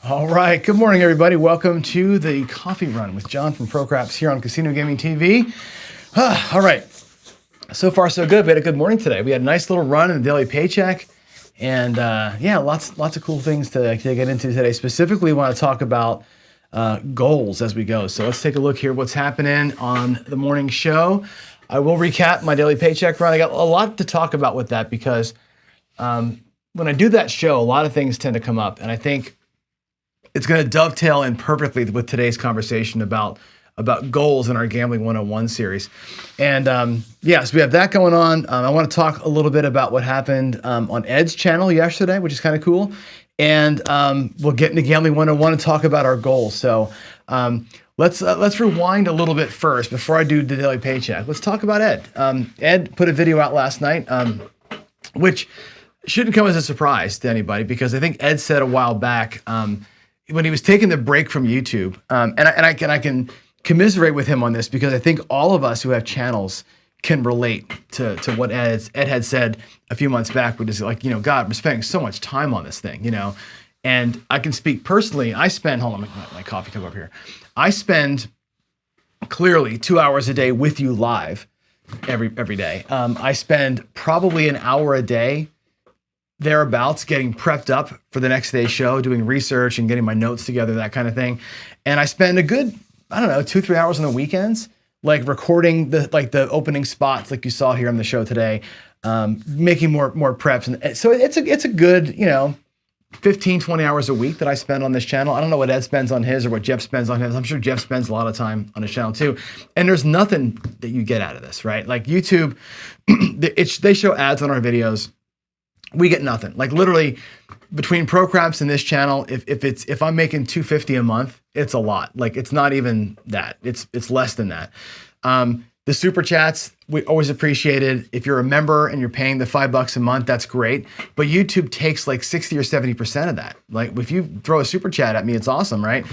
All right. Good morning, everybody. Welcome to the Coffee Run with John from ProCraps here on Casino Gaming TV. All right. So far, so good. We had a good morning today. We had a nice little run in the daily paycheck. And yeah, lots of cool things to get into today. Specifically, we want to talk about goals as we go. So let's take a look here what's happening on the morning show. I will recap my daily paycheck run. I got a lot to talk about with that because when I do that show, a lot of things tend to come up. And I think it's going to dovetail in perfectly with today's conversation about goals in our Gambling 101 series. And so we have that going on. I want to talk a little bit about what happened on Ed's channel yesterday, which is kind of cool. And we'll get into Gambling 101 and talk about our goals. So let's rewind a little bit first before I do the daily paycheck. Let's talk about Ed. Ed put a video out last night, which shouldn't come as a surprise to anybody because I think Ed said a while back when he was taking the break from YouTube, and I can commiserate with him on this because I think all of us who have channels can relate to what Ed had said a few months back, which is like, God, we're spending so much time on this thing, and I can speak personally. Hold on, my coffee cup up here. I spend clearly 2 hours a day with you live every day. I spend probably an hour a day thereabouts getting prepped up for the next day's show, doing research and getting my notes together, that kind of thing. And I spend a good, 2-3 hours on the weekends, like recording the opening spots like you saw here on the show today, making more preps. And so it's a good, 15, 20 hours a week that I spend on this channel. I don't know what Ed spends on his or what Jeff spends on his. I'm sure Jeff spends a lot of time on his channel too. And there's nothing that you get out of this, right? Like YouTube, they show ads on our videos. We get nothing. Like literally between ProCraps and this channel, if I'm making $250 a month, it's a lot. Like it's not even that. It's less than that. The super chats, we always appreciate it. If you're a member and you're paying the $5 a month, that's great. But YouTube takes like 60 or 70% of that. Like if you throw a super chat at me, it's awesome, right?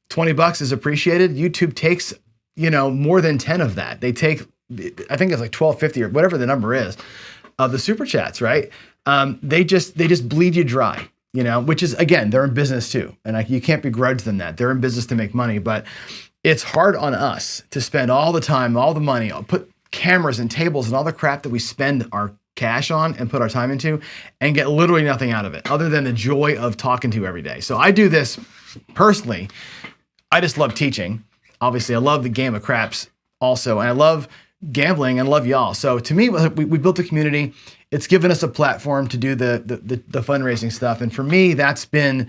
$20 is appreciated. YouTube takes, more than 10 of that. They take, I think it's like $12.50 or whatever the number is of the super chats, right? They just bleed you dry, which is, again, they're in business too. And you can't begrudge them that. They're in business to make money, but it's hard on us to spend all the time, all the money, put cameras and tables and all the crap that we spend our cash on and put our time into and get literally nothing out of it other than the joy of talking to you every day. So I do this personally. I just love teaching. Obviously, I love the game of craps also, and I love gambling and love y'all. So to me, we built a community. It's given us a platform to do the fundraising stuff. And for me, that's been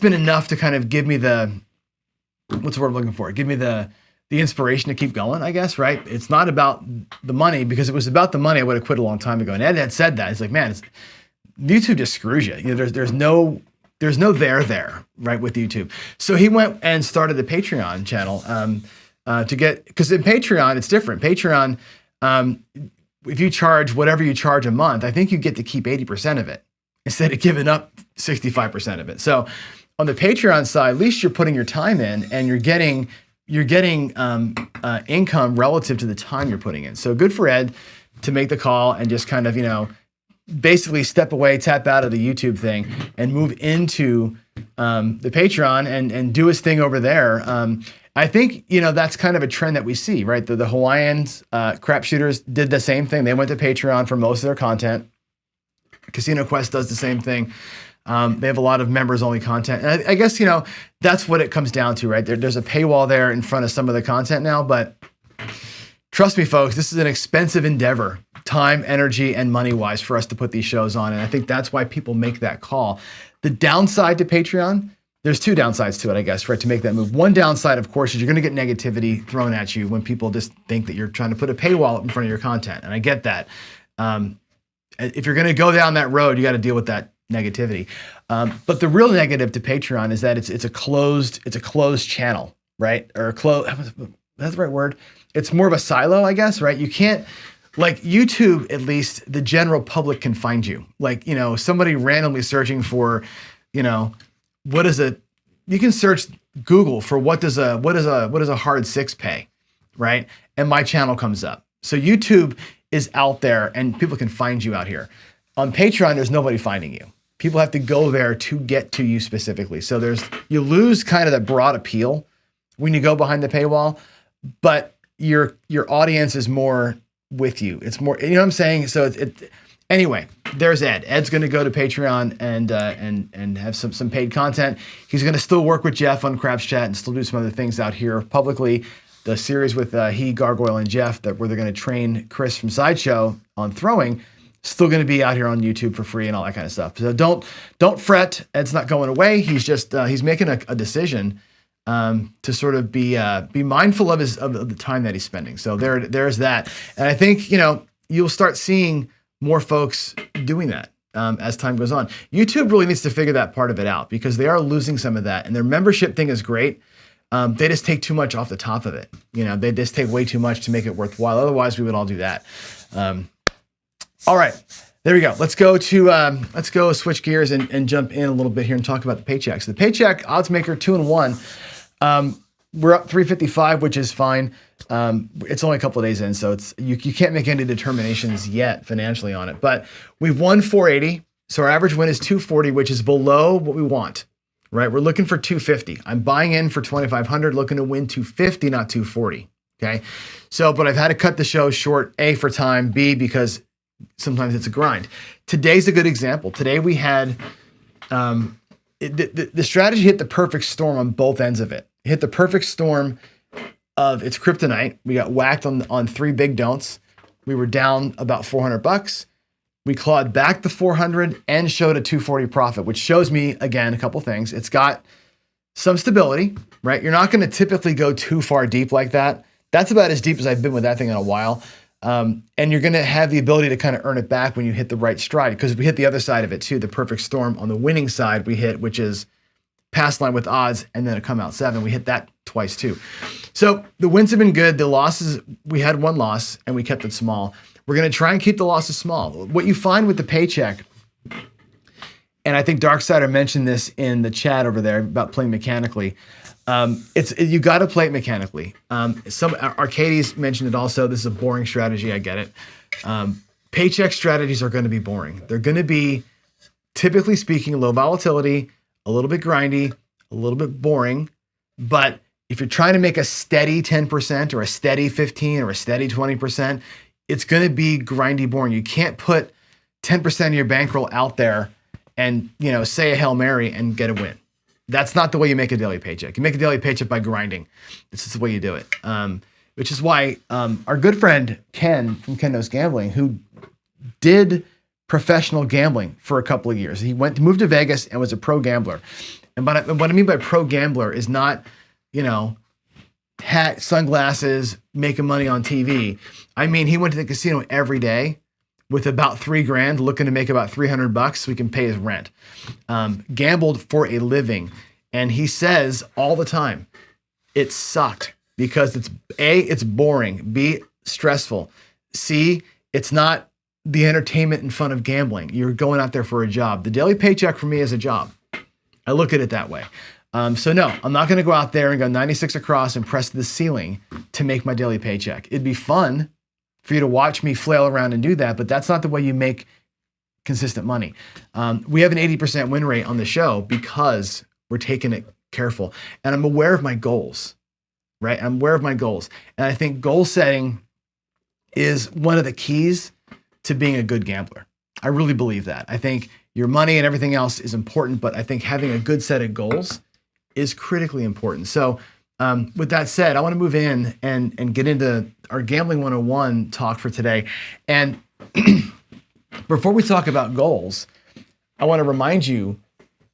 enough to kind of give me what's the word I'm looking for? Give me the inspiration to keep going, I guess, right? It's not about the money, because if it was about the money, I would have quit a long time ago. And Ed had said that. It's like, man, YouTube just screws you. There's no there, right, with YouTube. So he went and started the Patreon channel because in Patreon, it's different. Patreon, if you charge whatever you charge a month, I think you get to keep 80% of it instead of giving up 65% of it. So on the Patreon side, at least you're putting your time in and you're getting income relative to the time you're putting in. So good for Ed to make the call and just kind of, basically step away, tap out of the YouTube thing and move into the Patreon and do his thing over there. I think, that's kind of a trend that we see, right? The Hawaiians, crap shooters did the same thing. They went to Patreon for most of their content. Casino Quest does the same thing. They have a lot of members only content. And I guess, that's what it comes down to, right? There's a paywall there in front of some of the content now, but trust me, folks, this is an expensive endeavor, time, energy, and money-wise for us to put these shows on. And I think that's why people make that call. The downside to Patreon, there's two downsides to it, I guess, right, to make that move. One downside, of course, is you're going to get negativity thrown at you when people just think that you're trying to put a paywall up in front of your content. And I get that. If you're going to go down that road, you got to deal with that negativity. But the real negative to Patreon is that it's a closed channel, right? Or that's the right word. It's more of a silo, I guess, right? You can't, like YouTube, at least the general public can find you. Like, somebody randomly searching for, you can search Google for what does a hard six pay, right? And my channel comes up. So YouTube is out there and people can find you out here. On Patreon, there's nobody finding you. People have to go there to get to you specifically. So you lose kind of that broad appeal when you go behind the paywall, but your audience is more with you. It's more, you know what I'm saying? So anyway, there's Ed. Ed's going to go to Patreon and have some paid content. He's going to still work with Jeff on Craps Chat and still do some other things out here publicly. The series with he, Gargoyle, and Jeff where they're going to train Chris from Sideshow on throwing, still going to be out here on YouTube for free and all that kind of stuff. So don't fret. Ed's not going away. He's just he's making a decision to sort of be mindful of the time that he's spending. So there's that. And I think you'll start seeing more folks doing that as time goes on. YouTube really needs to figure that part of it out because they are losing some of that. And their membership thing is great. They just take too much off the top of it. They just take way too much to make it worthwhile. Otherwise, we would all do that. All right, there we go. Let's go switch gears and jump in a little bit here and talk about the paychecks. The paycheck odds maker 2-1. We're up 355, which is fine. It's only a couple of days in, so you can't make any determinations yet financially on it. But we've won 480, so our average win is 240, which is below what we want. Right, we're looking for 250. I'm buying in for 2,500, looking to win 250, not 240. Okay, so but I've had to cut the show short. A, for time. B, because sometimes it's a grind. Today's a good example. Today we had the strategy hit the perfect storm on both ends of it. It hit the perfect storm of its kryptonite. We got whacked on three big don'ts. We were down about $400. We clawed back the 400 and showed a 240 profit, which shows me, again, a couple things. It's got some stability, right? You're not going to typically go too far deep like that. That's about as deep as I've been with that thing in a while. And you're going to have the ability to kind of earn it back when you hit the right stride, because we hit the other side of it too, the perfect storm on the winning side we hit, which is pass line with odds and then a come out 7. We hit that twice too. So the wins have been good. The losses, we had one loss and we kept it small. We're going to try and keep the losses small. What you find with the paycheck, and I think Darksider mentioned this in the chat over there about playing mechanically. You got to play it mechanically. Some Arcades mentioned it also. This is a boring strategy. I get it. Paycheck strategies are going to be boring. They're going to be, typically speaking, low volatility, a little bit grindy, a little bit boring. But if you're trying to make a steady 10% or a steady 15 or a steady 20%, it's going to be grindy, boring. You can't put 10% of your bankroll out there and say a Hail Mary and get a win. That's not the way you make a daily paycheck. You make a daily paycheck by grinding. This is the way you do it. Which is why our good friend Ken from Ken Knows Gambling, who did professional gambling for a couple of years, he moved to Vegas and was a pro gambler. And what I mean by pro gambler is not, hat, sunglasses, making money on TV. I mean, he went to the casino every day with about $3,000, looking to make about $300 so he can pay his rent. Gambled for a living. And he says all the time, it sucked because it's A, it's boring. B, stressful. C, it's not the entertainment and fun of gambling. You're going out there for a job. The daily paycheck for me is a job. I look at it that way. So no, I'm not going to go out there and go 96 across and press the ceiling to make my daily paycheck. It'd be fun for you to watch me flail around and do that, but that's not the way you make consistent money. We have an 80% win rate on the show because we're taking it careful. And I'm aware of my goals, right? I'm aware of my goals. And I think goal setting is one of the keys to being a good gambler. I really believe that. I think your money and everything else is important, but I think having a good set of goals is critically important. So with that said, I want to move in and get into our Gambling 101 talk for today. And before we talk about goals, I want to remind you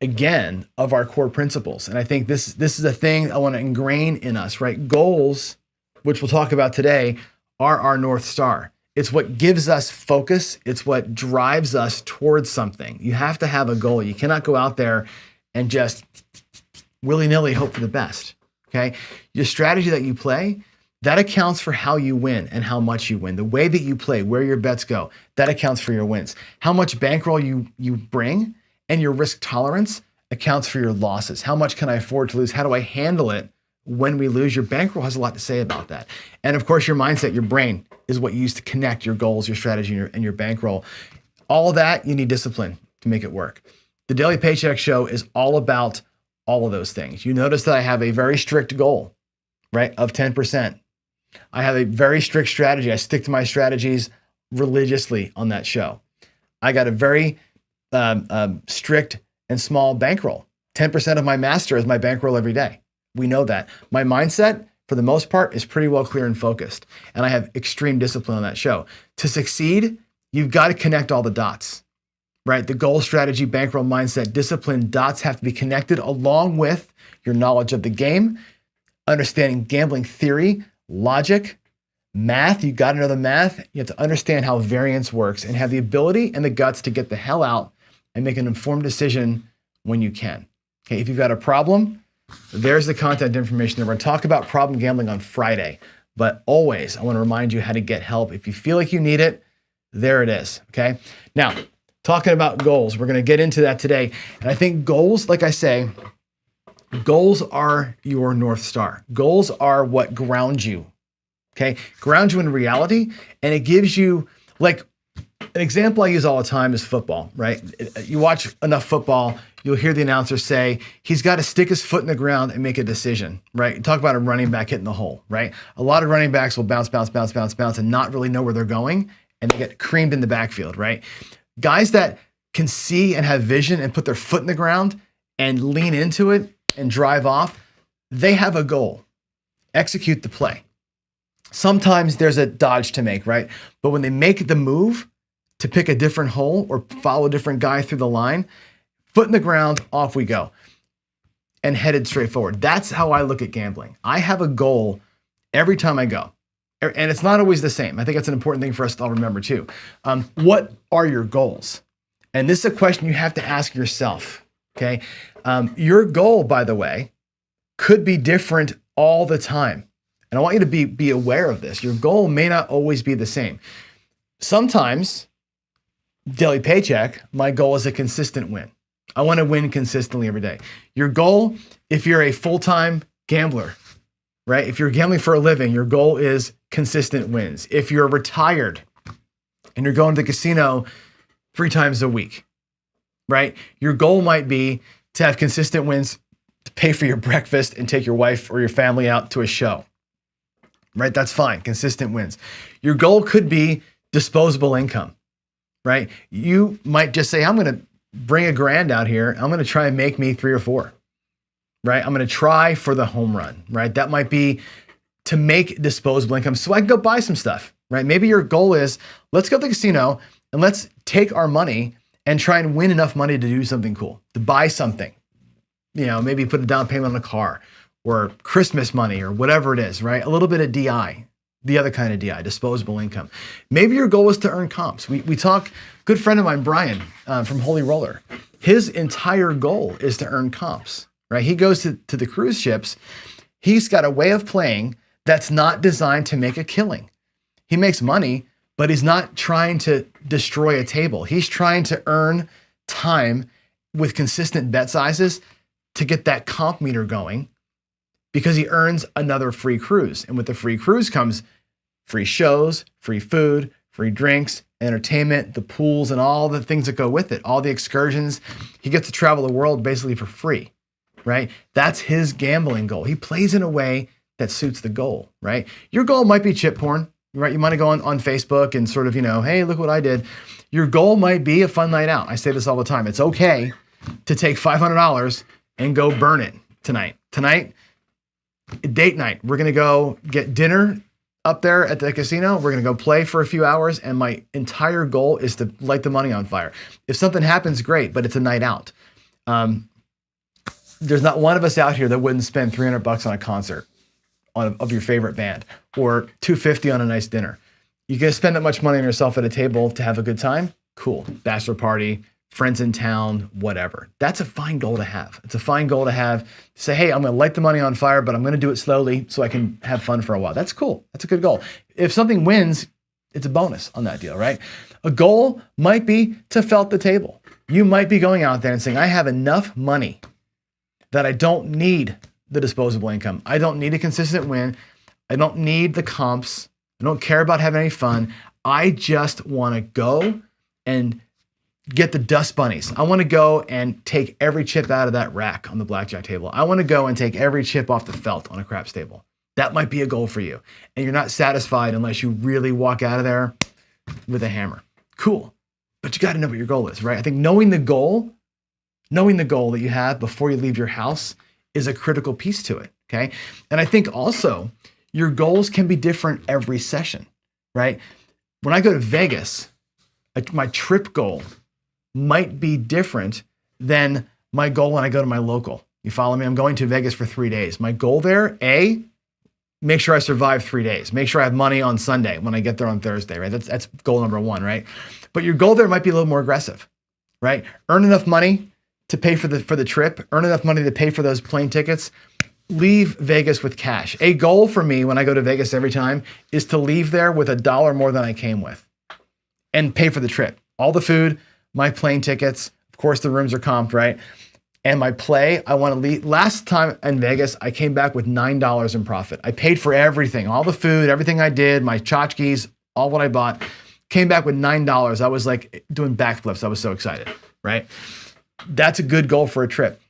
again of our core principles. And I think this is a thing I want to ingrain in us, right? Goals, which we'll talk about today, are our North Star. It's what gives us focus. It's what drives us towards something. You have to have a goal. You cannot go out there and just willy-nilly hope for the best, okay? Your strategy that you play, that accounts for how you win and how much you win. The way that you play, where your bets go, that accounts for your wins. How much bankroll you bring and your risk tolerance accounts for your losses. How much can I afford to lose? How do I handle it when we lose? Your bankroll has a lot to say about that. And of course, your mindset, your brain is what you use to connect your goals, your strategy, and your bankroll. All that, you need discipline to make it work. The Daily Paycheck Show is all about all of those things. You notice that I have a very strict goal, right, of 10%. I have a very strict strategy. I stick to my strategies religiously on that show. I got a very strict and small bankroll. 10% of my master is my bankroll every day. We know that. My mindset, for the most part, is pretty well clear and focused. And I have extreme discipline on that show. To succeed, you've got to connect all the dots, right? The goal, strategy, bankroll, mindset, discipline, dots have to be connected along with your knowledge of the game, understanding gambling theory, logic, math. You've got to know the math. You have to understand how variance works and have the ability and the guts to get the hell out and make an informed decision when you can. Okay, if you've got a problem, there's the content information there. We're going to talk about problem gambling on Friday, but always I want to remind you how to get help. If you feel like you need it, there it is. Okay. Now, talking about goals, we're going to get into that today. And I think goals, like I say, goals are your North Star. Goals are what ground you. Okay. Ground you in reality. And it gives you, like, an example I use all the time is football, right? You watch enough football, you'll hear the announcer say, he's got to stick his foot in the ground and make a decision, right? Talk about a running back hitting the hole, right? A lot of running backs will bounce, and not really know where they're going, and they get creamed in the backfield, right? Guys that can see and have vision and put their foot in the ground and lean into it and drive off, they have a goal. Execute the play. Sometimes there's a dodge to make, right? But when they make the move to pick a different hole or follow a different guy through the line, foot in the ground, off we go, and headed straight forward. That's how I look at gambling. I have a goal every time I go, and it's not always the same. I think that's an important thing for us to all remember too. What are your goals? And this is a question you have to ask yourself, okay? Your goal, by the way, could be different all the time. And I want you to be aware of this. Your goal may not always be the same. Sometimes, daily paycheck, my goal is a consistent win. I want to win consistently every day. Your goal, if you're a full-time gambler, right? If you're gambling for a living, your goal is consistent wins. If you're retired and you're going to the casino 3 times a week, right? Your goal might be to have consistent wins to pay for your breakfast and take your wife or your family out to a show, right? That's fine. Consistent wins. Your goal could be disposable income, right? You might just say, I'm going to bring $1,000 out here. I'm going to try and make me 3 or 4, right? I'm going to try for the home run, right? That might be to make disposable income so I can go buy some stuff, right? Maybe your goal is, let's go to the casino and let's take our money and try and win enough money to do something cool, to buy something, maybe put a down payment on a car or Christmas money or whatever it is, right? A little bit of DI. The other kind of DI, disposable income. Maybe your goal is to earn comps. We talk, good friend of mine, Brian, from Holy Roller, his entire goal is to earn comps, right? He goes to the cruise ships. He's got a way of playing that's not designed to make a killing. He makes money, but he's not trying to destroy a table. He's trying to earn time with consistent bet sizes to get that comp meter going because he earns another free cruise. And with the free cruise comes free shows, free food, free drinks, entertainment, the pools, and all the things that go with it, all the excursions. He gets to travel the world basically for free, right? That's his gambling goal. He plays in a way that suits the goal, right? Your goal might be chip porn, right? You might go on Facebook and sort of, hey, look what I did. Your goal might be a fun night out. I say this all the time. It's okay to take $500 and go burn it tonight. Tonight, date night. We're going to go get dinner up there at the casino. We're going to go play for a few hours. And my entire goal is to light the money on fire. If something happens, great, but it's a night out. There's not one of us out here that wouldn't spend $300 on a concert of your favorite band or $250 on a nice dinner. You're going to spend that much money on yourself at a table to have a good time? Cool. Bachelor party, friends in town, whatever. That's a fine goal to have. It's a fine goal to have. Say, hey, I'm going to light the money on fire, but I'm going to do it slowly so I can have fun for a while. That's cool. That's a good goal. If something wins, it's a bonus on that deal, right? A goal might be to felt the table. You might be going out there and saying, I have enough money that I don't need the disposable income. I don't need a consistent win. I don't need the comps. I don't care about having any fun. I just want to go and get the dust bunnies. I want to go and take every chip out of that rack on the blackjack table. I want to go and take every chip off the felt on a craps table. That might be a goal for you. And you're not satisfied unless you really walk out of there with a hammer. Cool. But you got to know what your goal is, right? I think knowing the goal that you have before you leave your house is a critical piece to it, okay? And I think also your goals can be different every session, right? When I go to Vegas, my trip goal might be different than my goal when I go to my local. You follow me? I'm going to Vegas for 3 days. My goal there, make sure I survive 3 days. Make sure I have money on Sunday when I get there on Thursday, right? That's goal number one, right? But your goal there might be a little more aggressive, right? Earn enough money to pay for the trip, earn enough money to pay for those plane tickets, leave Vegas with cash. A goal for me when I go to Vegas every time is to leave there with $1 more than I came with and pay for the trip. All the food, my plane tickets, of course the rooms are comped, right? And my play, I want to leave. Last time in Vegas, I came back with $9 in profit. I paid for everything, all the food, everything I did, my tchotchkes, all what I bought, came back with $9. I was like doing backflips. I was so excited, right? That's a good goal for a trip.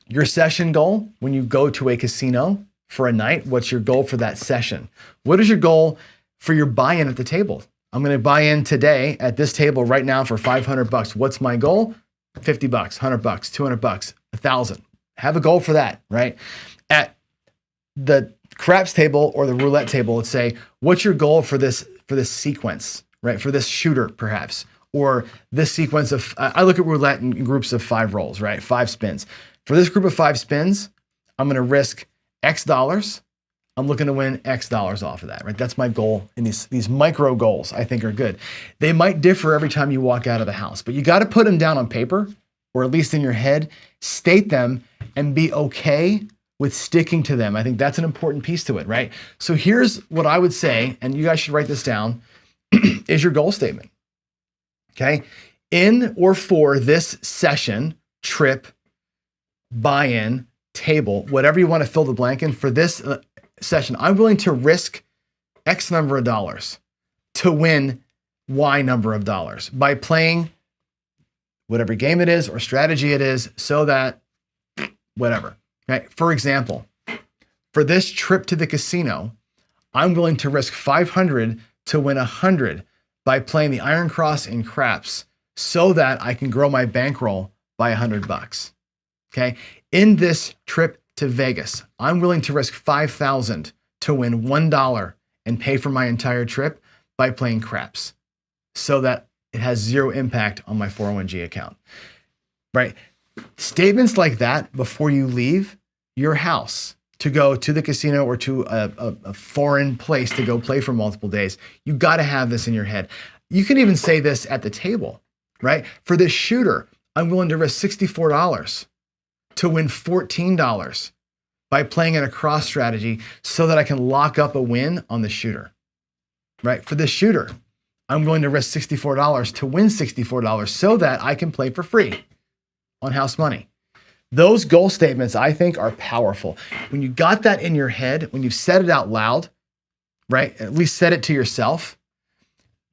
Your session goal, when you go to a casino for a night, what's your goal for that session? What is your goal for your buy-in at the table? I'm going to buy in today at this table right now for $500. What's my goal? $50, $100, $200, $1,000. Have a goal for that, right? At the craps table or the roulette table, let's say, what's your goal for this sequence, right? For this shooter, perhaps, or this sequence of, I look at roulette in groups of 5 rolls, right? 5 spins. For this group of 5 spins, I'm going to risk X dollars. I'm looking to win X dollars off of that, right? That's my goal. And these micro goals I think are good. They might differ every time you walk out of the house, but you got to put them down on paper, or at least in your head, state them and be okay with sticking to them. I think that's an important piece to it, right? So here's what I would say, and you guys should write this down, is your goal statement, okay? In or for this session, trip, buy-in, table, whatever you want to fill the blank in, for this session, I'm willing to risk X number of dollars to win Y number of dollars by playing whatever game it is or strategy it is, so that whatever. Right? For example, for this trip to the casino, I'm willing to risk 500 to win 100 by playing the Iron Cross in craps, so that I can grow my bankroll by $100. Okay. In this trip to Vegas, I'm willing to risk 5,000 to win $1 and pay for my entire trip by playing craps, so that it has zero impact on my 401k account, right? Statements like that before you leave your house to go to the casino or to a foreign place to go play for multiple days, you got to have this in your head. You can even say this at the table, right? For this shooter, I'm willing to risk $64 to win $14 by playing in a cross strategy, so that I can lock up a win on the shooter, right? For this shooter, I'm willing to risk $64 to win $64 so that I can play for free on house money. Those goal statements, I think, are powerful. When you got that in your head, when you've said it out loud, right? At least said it to yourself,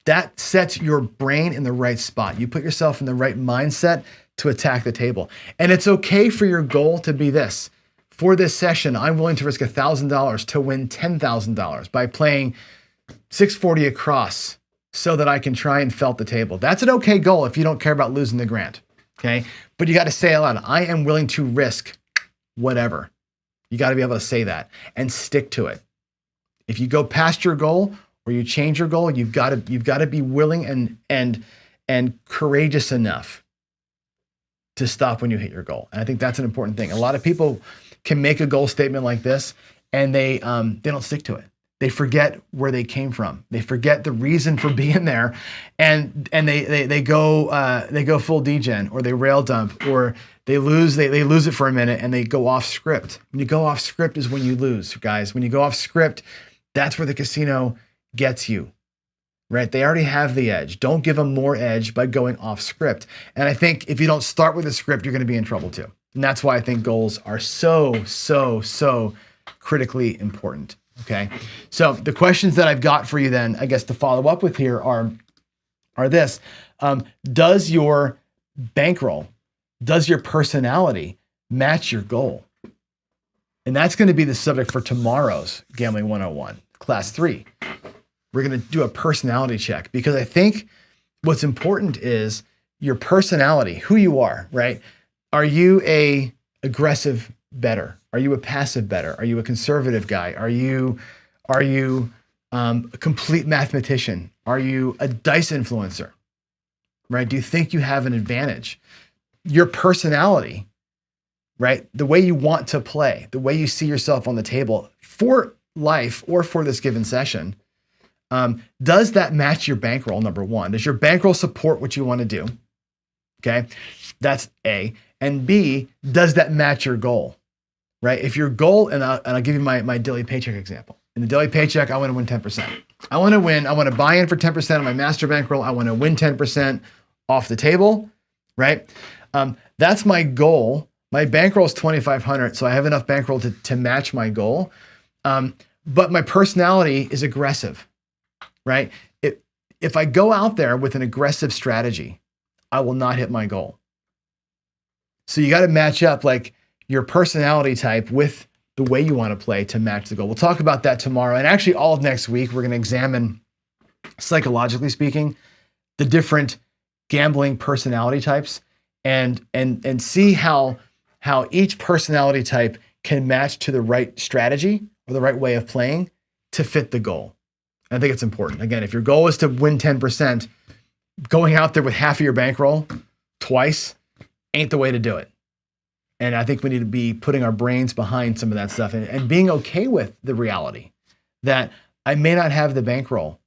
that sets your brain in the right spot. You put yourself in the right mindset to attack the table. And it's okay for your goal to be this. For this session, I'm willing to risk $1,000 to win $10,000 by playing 640 across, so that I can try and felt the table. That's an okay goal if you don't care about losing the grant, okay? But you got to say it out loud. I am willing to risk whatever. You got to be able to say that and stick to it. If you go past your goal or you change your goal, you've got to be willing and courageous enough to stop when you hit your goal. And I think that's an important thing. A lot of people can make a goal statement like this and they don't stick to it. They forget where they came from. They forget the reason for being there, and they go full degen, or they rail dump, or they lose it for a minute and they go off script. When you go off script is when you lose, guys. When you go off script, that's where the casino gets you, right? They already have the edge. Don't give them more edge by going off script. And I think if you don't start with a script, you're going to be in trouble too. And that's why I think goals are so critically important. Okay. So the questions that I've got for you then, I guess, to follow up with here are, are this. Does your bankroll, does your personality match your goal? And that's going to be the subject for tomorrow's Gambling 101, Class 3. We're going to do a personality check because I think what's important is your personality, who you are, right? Are you a aggressive bettor? Are you a passive bettor? Are you a conservative guy? Are you a complete mathematician? Are you a dice influencer, right? Do you think you have an advantage? Your personality, right? The way you want to play, the way you see yourself on the table for life or for this given session, does that match your bankroll, number one? Does your bankroll support what you want to do? Okay, that's A. And B, does that match your goal, right? If your goal, and I'll give you my daily paycheck example. In the daily paycheck, I want to win 10%. I want to buy in for 10% of my master bankroll. I want to win 10% off the table, right? That's my goal. My bankroll is 2,500, so I have enough bankroll to match my goal. But my personality is aggressive, right? If I go out there with an aggressive strategy, I will not hit my goal. So you got to match up like your personality type with the way you want to play to match the goal. We'll talk about that tomorrow. And actually all of next week, we're going to examine, psychologically speaking, the different gambling personality types and see how each personality type can match to the right strategy or the right way of playing to fit the goal. I think it's important. Again, if your goal is to win 10%, going out there with half of your bankroll twice ain't the way to do it. And I think we need to be putting our brains behind some of that stuff and being okay with the reality that I may not have the bankroll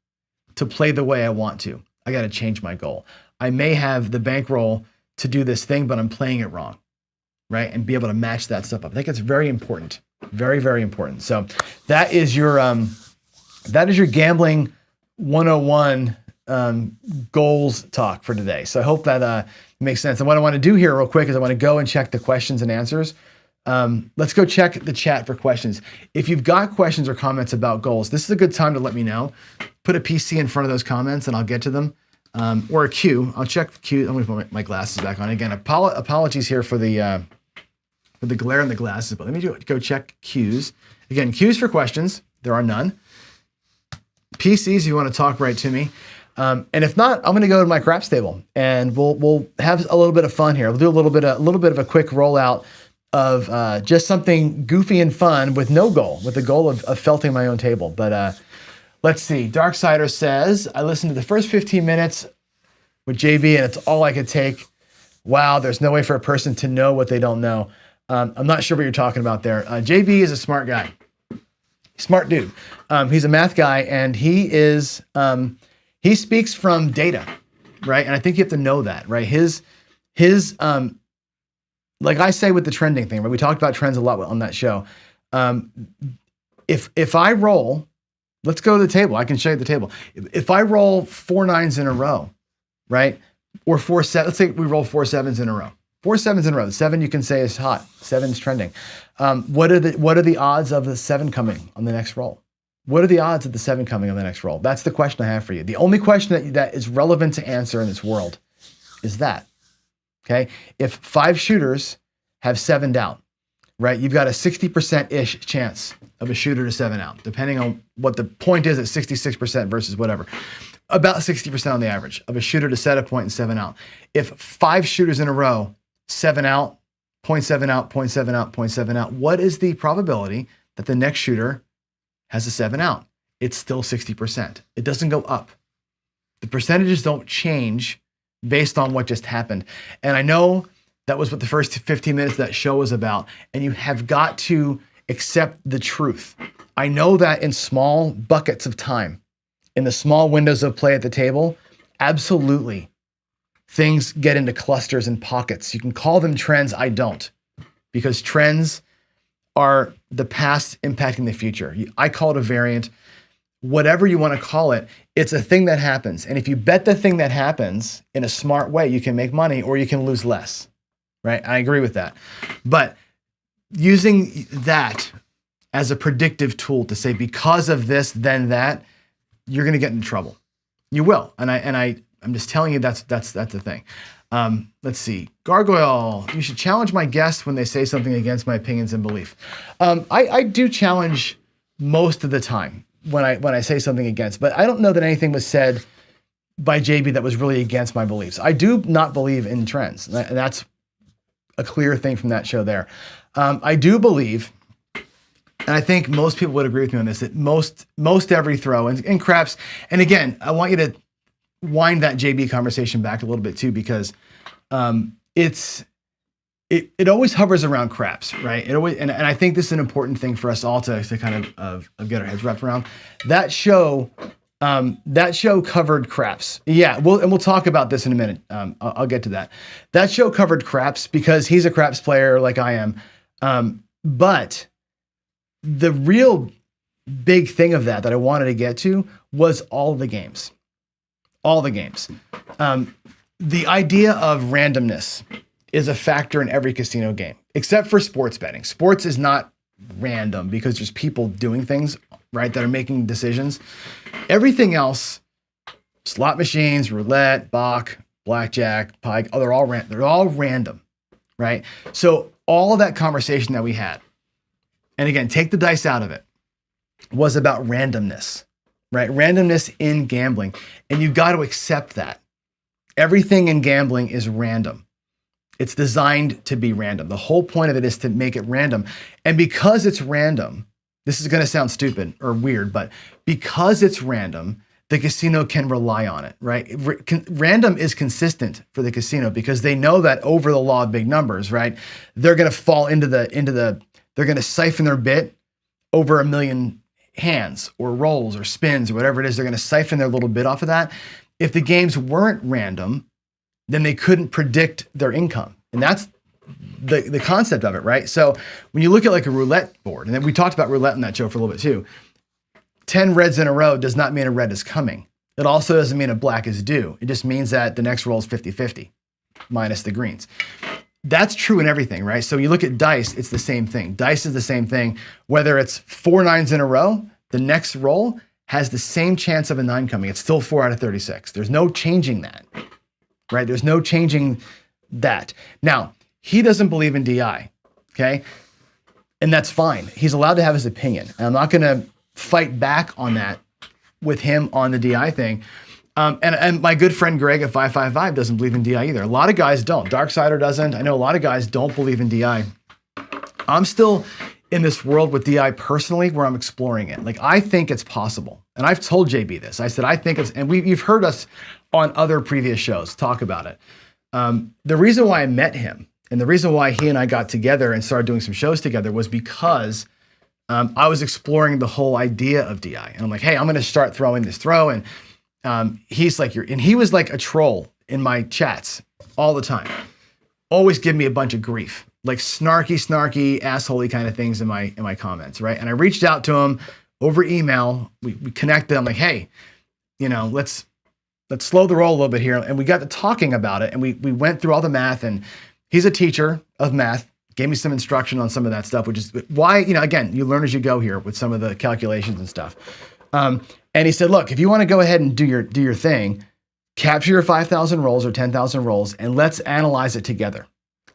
to play the way I want to. I got to change my goal. I may have the bankroll to do this thing, but I'm playing it wrong, right? And be able to match that stuff up. I think it's very important, very, very important. So that is your Gambling 101 goals talk for today. So I hope that makes sense. And what I want to do here real quick is I want to go and check the questions and answers. Let's go check the chat for questions. If you've got questions or comments about goals, this is a good time to let me know. Put a PC in front of those comments and I'll get to them. Or a Q. I'll check the Q. I'm going to put my glasses back on. Again, apologies here for the glare in the glasses, but let me go check Qs. Again, Qs for questions. There are none. PCs, you want to talk right to me. And if not, I'm going to go to my craps table and we'll have a little bit of fun here. We'll do a little bit of a quick rollout of just something goofy and fun with no goal, with the goal of felting my own table. But let's see. Darksider says, I listened to the first 15 minutes with JB and it's all I could take. Wow, there's no way for a person to know what they don't know. I'm not sure what you're talking about there. JB is a smart guy. Smart dude. He's a math guy and he speaks from data, right? And I think you have to know that, right? His like I say with the trending thing, right? We talked about trends a lot on that show. If I roll, let's go to the table. I can show you the table. If I roll 4 9s in a row, right? Or 4 7, let's say we roll 4 7s in a row. 4 7s in a row. The 7 you can say is hot. 7's trending. What are the odds of the 7 coming on the next roll? What are the odds of the 7 coming on the next roll? That's the question I have for you. The only question that is relevant to answer in this world is that, okay? If 5 shooters have 7'd out, right? You've got a 60%-ish chance of a shooter to 7 out, depending on what the point is at 66% versus whatever. About 60% on the average of a shooter to set a point and 7 out. If 5 shooters in a row, 7 out, 0.7 out, 0.7 out, 0.7 out, what is the probability that the next shooter has a 7 out? It's still 60%. It doesn't go up. The percentages don't change based on what just happened. And I know that was what the first 15 minutes of that show was about. And you have got to accept the truth. I know that in small buckets of time, in the small windows of play at the table, absolutely, things get into clusters and pockets. You can call them trends. I don't, because trends are the past impacting the future. I call it a variant. Whatever you want to call it, it's a thing that happens. And if you bet the thing that happens in a smart way, you can make money or you can lose less, right? I agree with that. But using that as a predictive tool to say, because of this, then that, you're going to get in trouble. You will. And I I'm just telling you that's the thing. Let's see. Gargoyle, you should challenge my guests when they say something against my opinions and belief. I do challenge most of the time when I say something against, but I don't know that anything was said by JB that was really against my beliefs. I do not believe in trends. And that's a clear thing from that show there. I do believe, and I think most people would agree with me on this, that most every throw and craps, and again, I want you to wind that JB conversation back a little bit too, because it always hovers around craps, right? It always, and I think this is an important thing for us all to kind of get our heads wrapped around. That show covered craps. Yeah, we'll talk about this in a minute. I'll get to that. That show covered craps because he's a craps player like I am. But the real big thing of that I wanted to get to was all the games. All the games. The idea of randomness is a factor in every casino game, except for sports betting. Sports is not random because there's people doing things, right, that are making decisions. Everything else, slot machines, roulette, bach, blackjack, pike, they're all random, right? So all of that conversation that we had, and again, take the dice out of it, was about randomness, right? Randomness in gambling. And you got to accept that. Everything in gambling is random. It's designed to be random. The whole point of it is to make it random. And because it's random, this is going to sound stupid or weird, but because it's random, the casino can rely on it, right? Random is consistent for the casino because they know that over the law of big numbers, right? They're going to fall into the, they're going to siphon their bit over 1 million hands or rolls or spins or whatever it is. They're going to siphon their little bit off of that. If the games weren't random, then they couldn't predict their income. And that's the concept of it, right? So when you look at like a roulette board, and then we talked about roulette in that show for a little bit too, 10 reds in a row does not mean a red is coming. It also doesn't mean a black is due. It just means that the next roll is 50-50 minus the greens. That's true in everything, right? So you look at dice, it's the same thing. Dice is the same thing. Whether it's 4 nines in a row, the next roll has the same chance of a 9 coming. It's still 4 out of 36. There's no changing that, right? There's no changing that. Now, he doesn't believe in DI, okay? And that's fine. He's allowed to have his opinion. And I'm not going to fight back on that with him on the DI thing. And my good friend Greg at 555 doesn't believe in DI either. A lot of guys don't. Darksider doesn't. I know a lot of guys don't believe in DI. I'm still in this world with DI personally where I'm exploring it. Like, I think it's possible. And I've told JB this. I said, I think it's, and you've heard us on other previous shows talk about it. The reason why I met him and the reason why he and I got together and started doing some shows together was because I was exploring the whole idea of DI. And I'm like, hey, I'm going to start throwing this throw. And he's like, and he was like a troll in my chats all the time. Always give me a bunch of grief, like snarky, assholey kind of things in my comments, right? And I reached out to him over email. We connected. I'm like, hey, let's slow the roll a little bit here. And we got to talking about it. And we went through all the math. And he's a teacher of math. Gave me some instruction on some of that stuff, which is why, again, you learn as you go here with some of the calculations and stuff. And he said, look, if you want to go ahead and do your thing, capture your 5,000 rolls or 10,000 rolls, and let's analyze it together.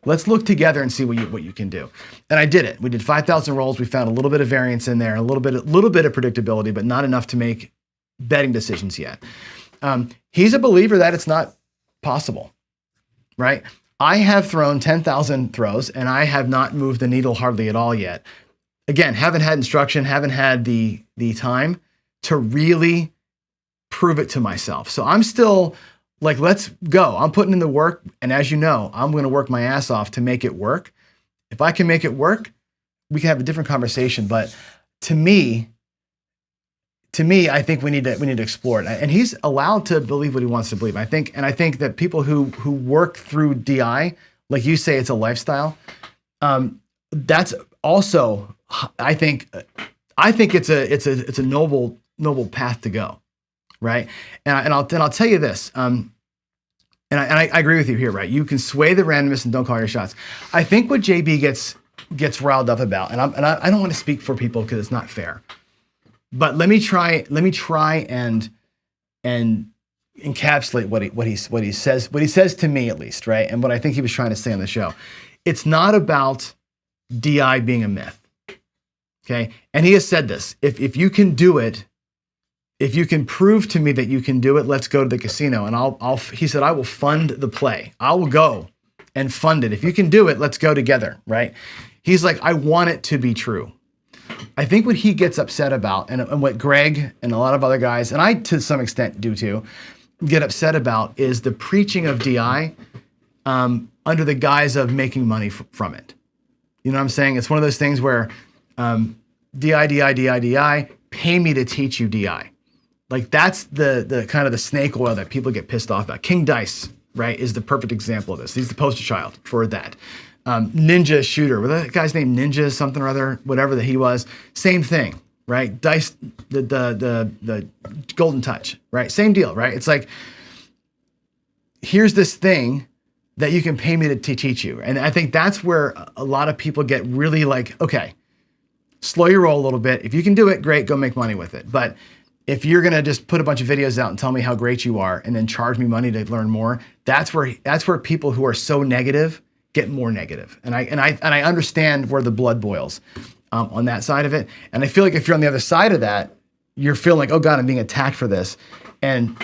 Let's look together and see what you can do. And I did it. We did 5,000 rolls. We found a little bit of variance in there, a little bit of predictability, but not enough to make betting decisions yet. He's a believer that it's not possible, right? I have thrown 10,000 throws and I have not moved the needle hardly at all yet. Again, haven't had instruction, haven't had the time to really prove it to myself. So I'm still like, let's go. I'm putting in the work. And as you know, I'm going to work my ass off to make it work. If I can make it work, we can have a different conversation. But to me, I think we need to explore it. And he's allowed to believe what he wants to believe. I think that people who work through DI, like you say, it's a lifestyle. That's also, I think it's a noble path to go, right? And I'll tell you this. And I agree with you here, right? You can sway the randomness and don't call your shots. I think what JB gets riled up about, and I don't want to speak for people because it's not fair. But let me try and encapsulate what he says to me, at least, right? And what I think he was trying to say on the show. It's not about DI being a myth. Okay. And he has said this, if you can do it, if you can prove to me that you can do it, let's go to the casino. And he said, I will fund the play. I will go and fund it. If you can do it, let's go together. Right. He's like, I want it to be true. I think what he gets upset about, and what Greg and a lot of other guys, and I to some extent do too, get upset about, is the preaching of DI under the guise of making money from it. You know what I'm saying? It's one of those things where DI, pay me to teach you DI. Like that's the kind of the snake oil that people get pissed off about. King Dice, right, is the perfect example of this. He's the poster child for that. Ninja shooter, with that guy's name Ninja something or other, whatever that he was, same thing, right? Dice, the golden touch, right? Same deal, right? It's like, here's this thing that you can pay me to teach you. And I think that's where a lot of people get really like, okay, slow your roll a little bit. If you can do it, great, go make money with it. But if you're gonna just put a bunch of videos out and tell me how great you are and then charge me money to learn more, that's where people who are so negative get more negative. And I understand where the blood boils on that side of it. And I feel like if you're on the other side of that, you're feeling like, oh God, I'm being attacked for this. And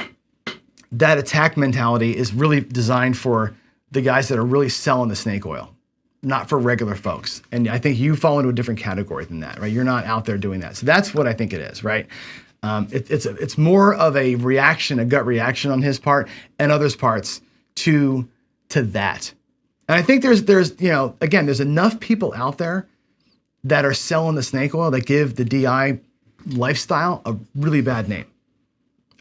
that attack mentality is really designed for the guys that are really selling the snake oil, not for regular folks. And I think you fall into a different category than that, right? You're not out there doing that. So that's what I think it is, right? It's more of a reaction, a gut reaction on his part and others' parts to that. And I think there's again, there's enough people out there that are selling the snake oil that give the DI lifestyle a really bad name.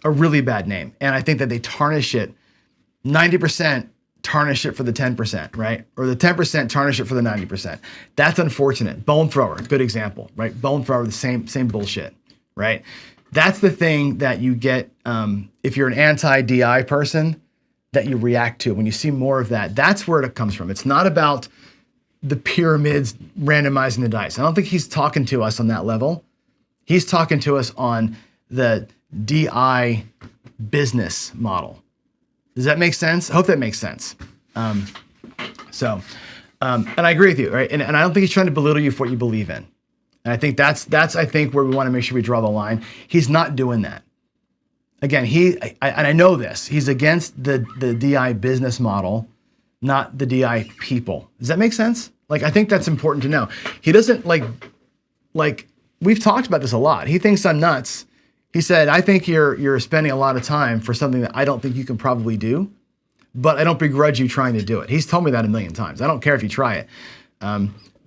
And I think that they tarnish it 90%. Tarnish it for the 10%, right? Or the 10% tarnish it for the 90%. That's unfortunate. Bone thrower, good example, right? Bone thrower, the same bullshit, right? That's the thing that you get if you're an anti-DI person, that you react to. When you see more of that, that's where it comes from. It's not about the pyramids randomizing the dice. I don't think he's talking to us on that level. He's talking to us on the DI business model. Does that make sense? I hope that makes sense. And I agree with you, right? And I don't think he's trying to belittle you for what you believe in. And I think that's I think where we want to make sure we draw the line. He's not doing that. Again, I know this. He's against the DI business model, not the DI people. Does that make sense? Like, I think that's important to know. He doesn't like we've talked about this a lot. He thinks I'm nuts. He said, I think you're spending a lot of time for something that I don't think you can probably do, but I don't begrudge you trying to do it. He's told me that a million times. I don't care if you try it.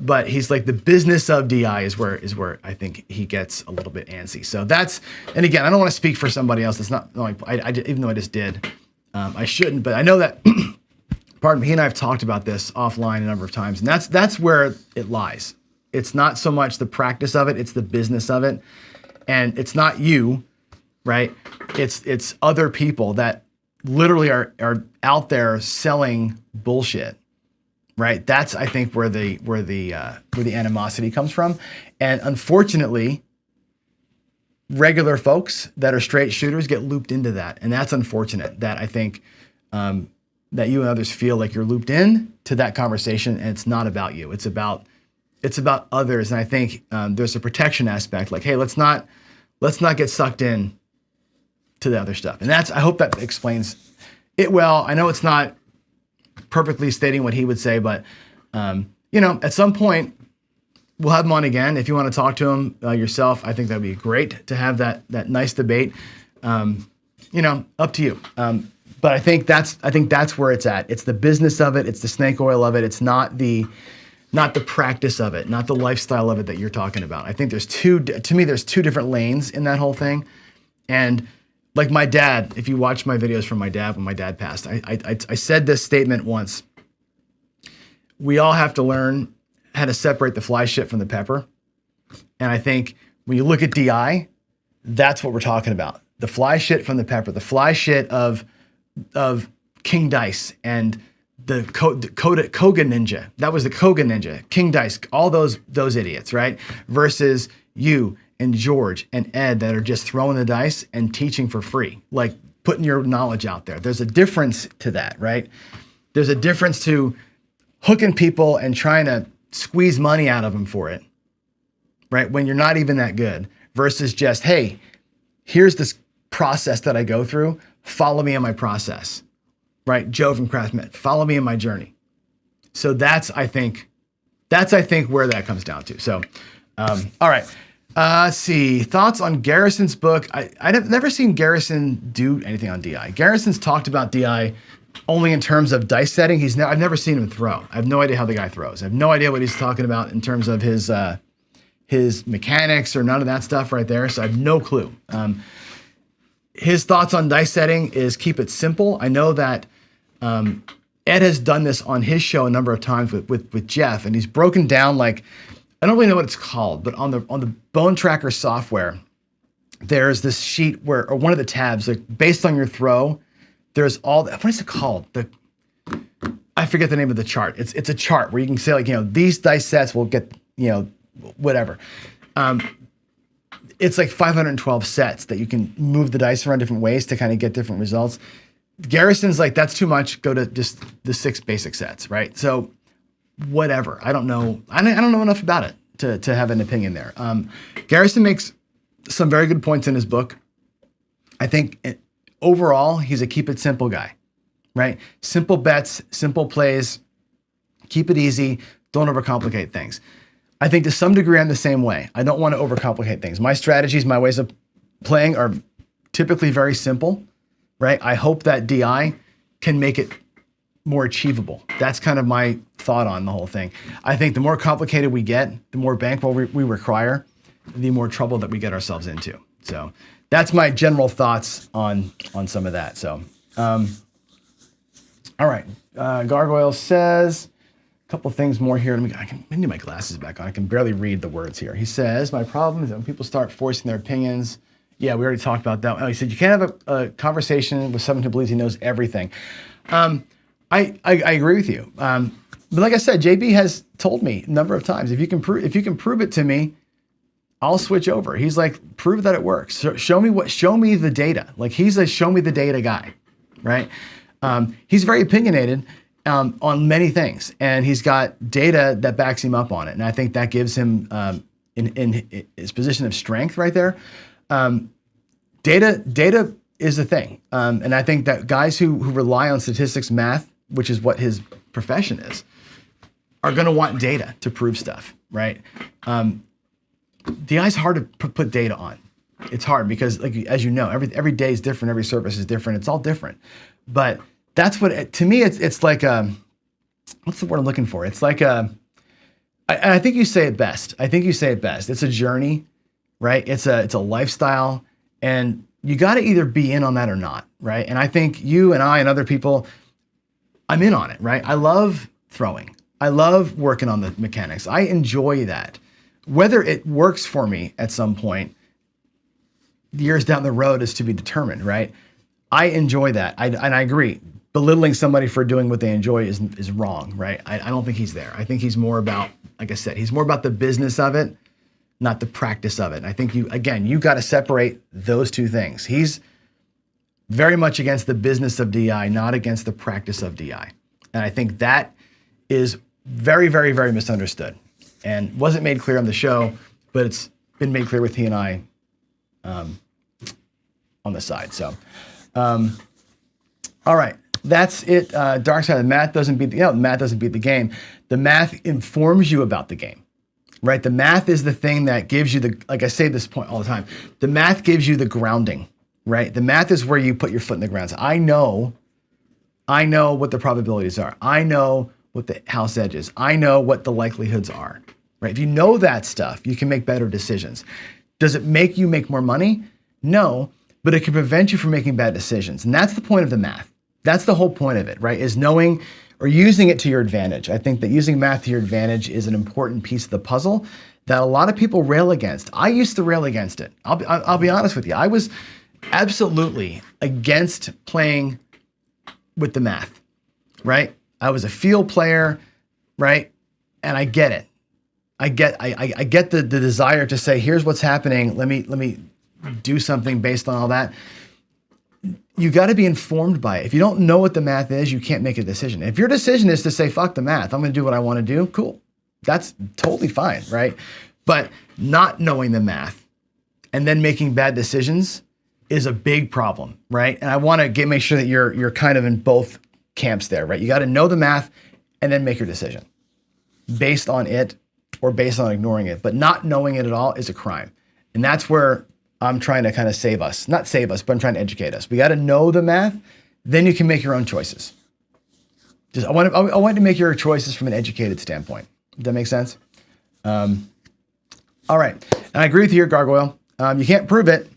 But he's like, the business of DI is where I think he gets a little bit antsy. So that's, and again, I don't want to speak for somebody else. It's not like, even though I just did, I shouldn't, but I know that, pardon me, he and I have talked about this offline a number of times, and that's where it lies. It's not so much the practice of it, it's the business of it. And it's not you, right? It's other people that literally are out there selling bullshit, right? That's, I think, where the animosity comes from. And unfortunately, regular folks that are straight shooters get looped into that. And that's unfortunate, that I think that you and others feel like you're looped in to that conversation, and it's not about you. It's about others. And I think there's a protection aspect, like, hey, let's not get sucked in to the other stuff. And I hope that explains it well. I know it's not perfectly stating what he would say, but at some point we'll have him on again. If you want to talk to him yourself, I think that'd be great to have that nice debate. Up to you. But I think that's where it's at. It's the business of it. It's the snake oil of it. It's not the practice of it, not the lifestyle of it that you're talking about. I think there's two different lanes in that whole thing. And like my dad, if you watch my videos from my dad, when my dad passed, I said this statement once. We all have to learn how to separate the fly shit from the pepper. And I think when you look at DI, that's what we're talking about. The fly shit from the pepper, the fly shit of King Dice and the Koga Ninja. That was the Koga Ninja, King Dice, all those idiots, right? Versus you and George and Ed that are just throwing the dice and teaching for free. Like, putting your knowledge out there. There's a difference to that, right? There's a difference to hooking people and trying to squeeze money out of them for it, right? When you're not even that good, versus just, hey, here's this process that I go through. Follow me in my process, right? Joe from Craftsman, follow me in my journey. So that's I think where that comes down to. So, all right. Let's see. Thoughts on Garrison's book. I've never seen Garrison do anything on DI. Garrison's talked about DI only in terms of dice setting. I've never seen him throw. I have no idea how the guy throws. I have no idea what he's talking about in terms of his mechanics or none of that stuff right there. So I have no clue. His thoughts on dice setting is keep it simple. I know that Ed has done this on his show a number of times with Jeff, and he's broken down, like, I don't really know what it's called, but on the Bone Tracker software, there's this sheet or one of the tabs, like based on your throw, there's what is it called? I forget the name of the chart. It's a chart where you can say, like, these dice sets will get, whatever. It's like 512 sets that you can move the dice around different ways to kind of get different results. Garrison's like, that's too much. Go to just the 6 basic sets, right? So whatever. I don't know. I don't know enough about it to have an opinion there. Garrison makes some very good points in his book. I think overall, he's a keep it simple guy, right? Simple bets, simple plays, keep it easy. Don't overcomplicate things. I think to some degree, I'm the same way. I don't want to overcomplicate things. My strategies, my ways of playing are typically very simple, right? I hope that DI can make it more achievable. That's kind of my thought on the whole thing. I think the more complicated we get, the more bankroll we require, the more trouble that we get ourselves into. So that's my general thoughts on some of that. So, all right. Gargoyle says, couple things more here. I need my glasses back on. I can barely read the words here. He says, my problem is that when people start voicing their opinions, yeah, we already talked about that. Oh, he said, you can't have a conversation with someone who believes he knows everything. I agree with you. But like I said, JB has told me a number of times, if you can prove it to me, I'll switch over. He's like, prove that it works. Show me the data. Like, he's a show me the data guy, right? He's very opinionated on many things, and he's got data that backs him up on it. And I think that gives him in his position of strength right there. Data is the thing. And I think that guys who rely on statistics, math, which is what his profession is, are going to want data to prove stuff, right? DI is hard to put data on. It's hard because, like, as you know, every day is different. Every service is different. It's all different. But that's what, to me, it's like what's the word I'm looking for? It's like I think you say it best. It's a journey, right? It's a lifestyle, and you got to either be in on that or not, right? And I think you and I and other people, I'm in on it, right? I love throwing. I love working on the mechanics. I enjoy that. Whether it works for me at some point, years down the road, is to be determined, right? I enjoy that. And I agree. Belittling somebody for doing what they enjoy is wrong, right? I don't think he's there. I think he's more about, like I said, he's more about the business of it, not the practice of it. And I think you got to separate those two things. He's very much against the business of DI, not against the practice of DI. And I think that is very, very, very misunderstood and wasn't made clear on the show, but it's been made clear with he and I on the side. So, all right. That's it. Dark side of math doesn't beat math doesn't beat the game. The math informs you about the game, right? The math is the thing that gives you like I say this point all the time, the math gives you the grounding, right? The math is where you put your foot in the ground. So I know what the probabilities are. I know what the house edge is. I know what the likelihoods are, right? If you know that stuff, you can make better decisions. Does it make you make more money? No, but it can prevent you from making bad decisions. And that's the point of the math. That's the whole point of it, right? Is knowing or using it to your advantage. I think that using math to your advantage is an important piece of the puzzle that a lot of people rail against. I used to rail against it. I'll be honest with you. I was absolutely against playing with the math, right? I was a field player, right? And I get it. I get the desire to say, here's what's happening. Let me do something based on all that. you got to be informed by it. If you don't know what the math is, you can't make a decision. If your decision is to say, fuck the math, I'm going to do what I want to do, cool. That's totally fine, right? But not knowing the math and then making bad decisions is a big problem, right? And I want to make sure that you're kind of in both camps there, right? You got to know the math and then make your decision based on it or based on ignoring it. But not knowing it at all is a crime. And that's where I'm trying to kind of save us. Not save us, but I'm trying to educate us. We got to know the math, then you can make your own choices. I want to make your choices from an educated standpoint. Does that make sense? All right. And I agree with you here, Gargoyle. You can't prove it,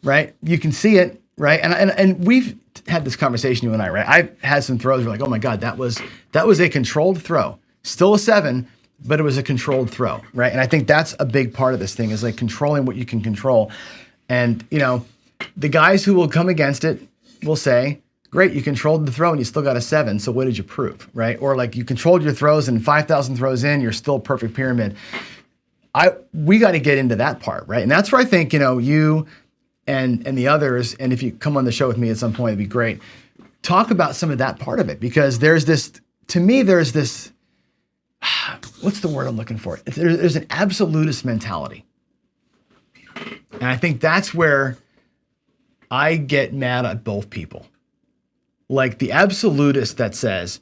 right? You can see it, right? And we've had this conversation, you and I, right? I've had some throws where like, oh my God, that was a controlled throw. Still a 7, but it was a controlled throw, right? And I think that's a big part of this thing is like controlling what you can control. And, the guys who will come against it will say, great, you controlled the throw and you still got a 7, so what did you prove, right? Or like you controlled your throws and 5,000 throws in, you're still perfect pyramid. We got to get into that part, right? And that's where I think, you and the others, and if you come on the show with me at some point, it'd be great. Talk about some of that part of it because there's this, what's the word I'm looking for? There's an absolutist mentality. And I think that's where I get mad at both people. Like the absolutist that says,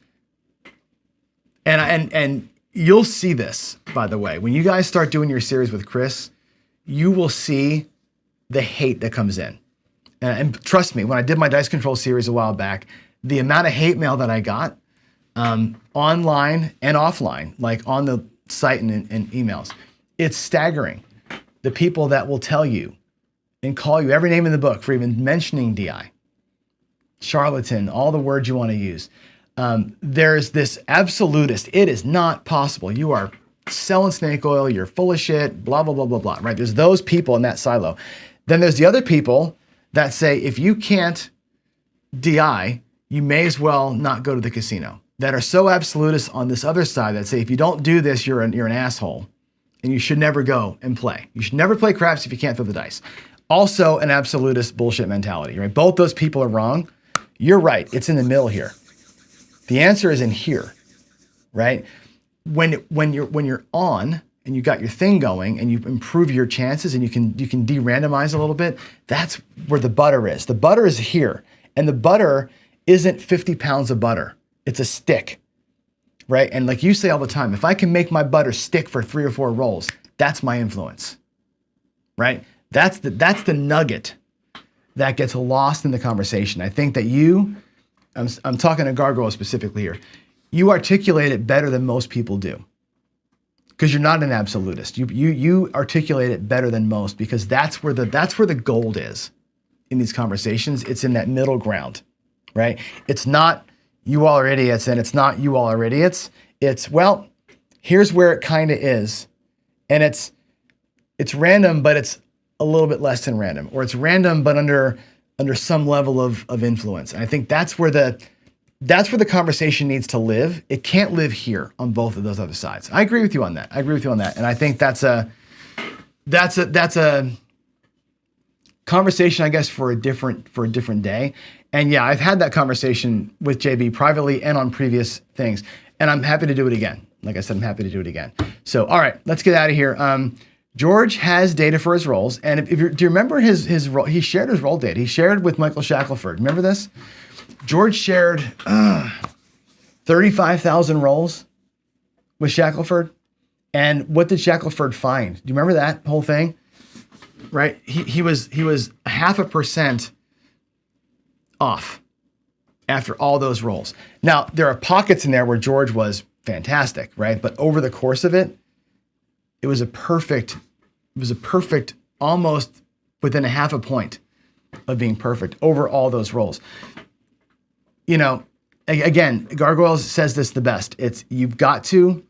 and you'll see this, by the way, when you guys start doing your series with Chris, you will see the hate that comes in. And trust me, when I did my dice control series a while back, the amount of hate mail that I got online and offline, like on the site and emails, it's staggering. The people that will tell you and call you every name in the book for even mentioning DI, charlatan, all the words you want to use. There's this absolutist. It is not possible. You are selling snake oil. You're full of shit, blah, blah, blah, blah, blah, right? There's those people in that silo. Then there's the other people that say, if you can't DI, you may as well not go to the casino. That are so absolutist on this other side that say, if you don't do this, you're an asshole and you should never go and play. You should never play craps if you can't throw the dice. Also an absolutist bullshit mentality, right? Both those people are wrong. You're right. It's in the middle here. The answer is in here, right? When you're on and you got your thing going and you improve your chances and you can de-randomize a little bit, that's where the butter is. The butter is here. And the butter isn't 50 pounds of butter. It's a stick, right? And like you say all the time, if I can make my butter stick for 3 or 4 rolls, that's my influence, right? That's the nugget that gets lost in the conversation. I think that I'm talking to Gargoyle specifically here, you articulate it better than most people do because you're not an absolutist. You articulate it better than most because that's where the gold is in these conversations. It's in that middle ground, right? It's not you all are idiots and it's not you all are idiots. It's, well, here's where it kind of is. And it's random, but it's a little bit less than random, or it's random, but under some level of influence. And I think that's where the conversation needs to live. It can't live here on both of those other sides. I agree with you on that. And I think that's a conversation, I guess, for a different day. And yeah, I've had that conversation with JB privately and on previous things, and I'm happy to do it again. Like I said, I'm happy to do it again. So, all right, let's get out of here. George has data for his rolls, and do you remember his role? He shared his roll data. He shared with Michael Shackelford. Remember this? George shared 35,000 rolls with Shackelford, and what did Shackelford find? Do you remember that whole thing? Right? He was 0.5% off after all those rolls. Now, there are pockets in there where George was fantastic, right? But over the course of it, it was a perfect, almost within 0.5 point of being perfect over all those rolls. Again, Gargoyle says this the best. It's, you've got to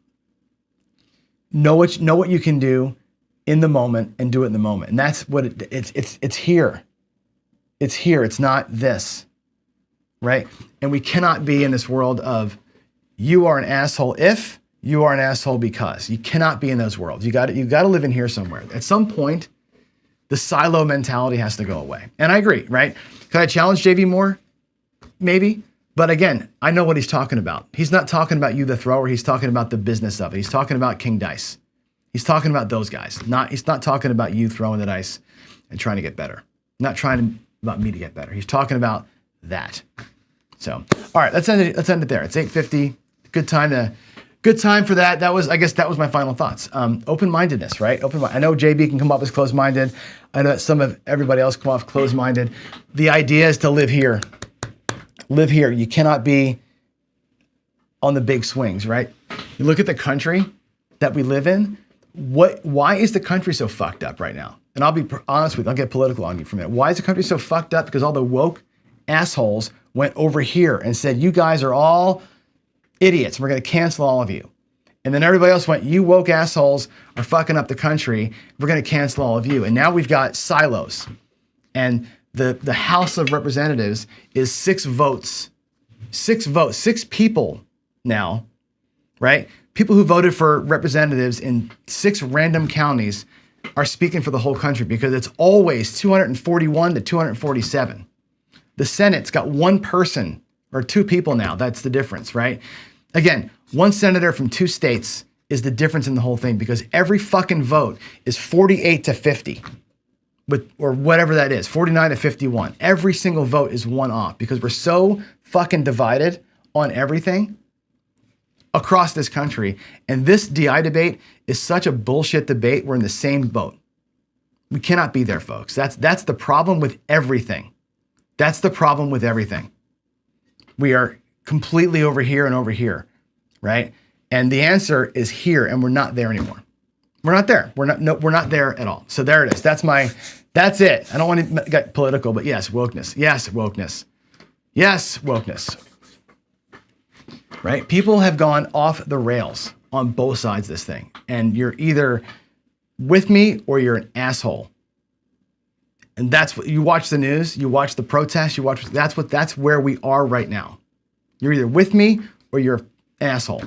know what you can do in the moment and do it in the moment. And that's what it's here. It's here. It's not this, right? And we cannot be in this world of you are an asshole if, you are an asshole because. You cannot be in those worlds. You got to live in here somewhere. At some point, The silo mentality has to go away. And I agree, right? Could I challenge JV more? Maybe. But again, I know what he's talking about. He's not talking about you, the thrower. He's talking about the business of it. He's talking about King Dice. He's talking about those guys. He's not talking about you throwing the dice and trying to get better. Not about me to get better. He's talking about that. So, all right, let's end it there. It's 8:50. Good time for that. I guess that was my final thoughts. Open-mindedness, right? I know JB can come off as closed-minded. I know that some of everybody else come off closed-minded. The idea is to live here. Live here. You cannot be on the big swings, right? You look at the country that we live in. Why is the country so fucked up right now? And I'll be honest with you, I'll get political on you for a minute. Why is the country so fucked up? Because all the woke assholes went over here and said, you guys are all idiots. We're going to cancel all of you. And then everybody else went, you woke assholes are fucking up the country. We're going to cancel all of you. And now we've got silos. And the House of Representatives is 6 votes. 6 people now, right? People who voted for representatives in 6 random counties are speaking for the whole country because it's always 241 to 247. The Senate's got 1 person or 2 people now. That's the difference, right? Again, 1 senator from 2 states is the difference in the whole thing because every fucking vote is 48 to 50. Or whatever that is, 49 to 51. Every single vote is 1 off because we're so fucking divided on everything across this country. And this DI debate is such a bullshit debate. We're in the same boat. We cannot be there, folks. That's the problem with everything. That's the problem with everything. We are completely over here and over here, right? And the answer is here, and we're not there anymore. We're not there. We're not there at all. So there it is. That's it. I don't want to get political, but yes, wokeness. Yes, wokeness. Yes, wokeness. Right? People have gone off the rails on both sides of this thing. And you're either with me or you're an asshole. And that's what you watch the news, you watch the protests, that's where we are right now. You're either with me or you're an asshole.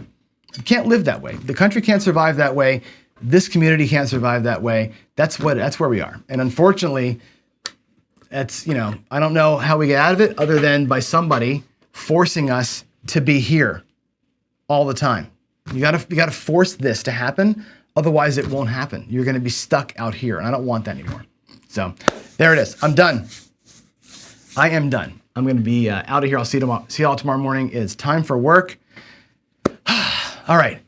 You can't live that way. The country can't survive that way. This community can't survive that way. That's where we are. And unfortunately, I don't know how we get out of it other than by somebody forcing us to be here all the time. You gotta force this to happen. Otherwise it won't happen. You're gonna be stuck out here. And I don't want that anymore. So there it is. I'm done. I am done. I'm gonna be out of here. I'll see you all tomorrow morning. It's time for work. All right.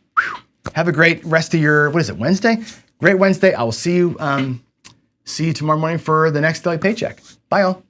Have a great rest of your, Wednesday? Great Wednesday. I will see you tomorrow morning for the next daily paycheck. Bye, all.